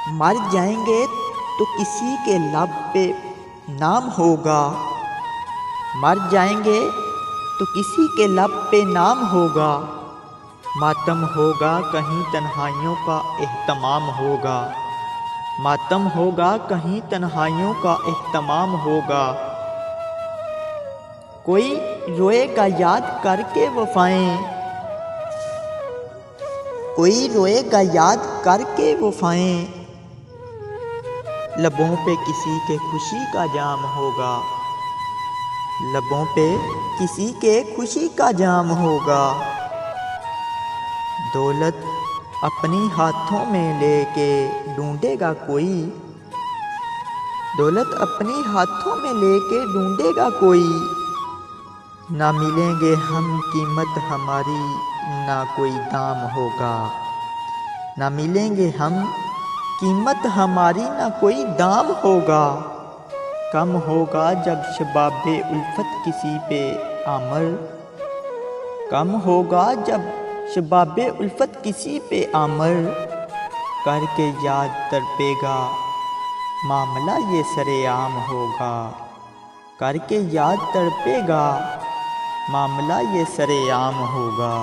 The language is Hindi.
मर जाएंगे तो किसी के लब पे नाम होगा। मर जाएंगे तो किसी के लब पे नाम होगा। मातम होगा कहीं तन्हाइयों का एहतमाम होगा। मातम होगा कहीं तन्हाइयों का एहतमाम होगा। कोई रोएगा याद करके वफ़ाएं। कोई रोएगा याद करके वफ़ाएं। लबों पे किसी के खुशी का जाम होगा। लबों पे किसी के खुशी का जाम होगा। दौलत अपनी हाथों में लेके ढूंढेगा कोई। दौलत अपनी हाथों में लेके ढूंढेगा कोई। ना मिलेंगे हम कीमत हमारी ना कोई दाम होगा। ना मिलेंगे हम कीमत हमारी ना कोई दाम होगा। कम होगा जब शबाबे उल्फत किसी पे आमर। कम होगा जब शबाबे उल्फत किसी पे आमर। करके याद तड़पेगा मामला ये सरेआम होगा। करके याद तड़पेगा मामला ये सरेआम होगा।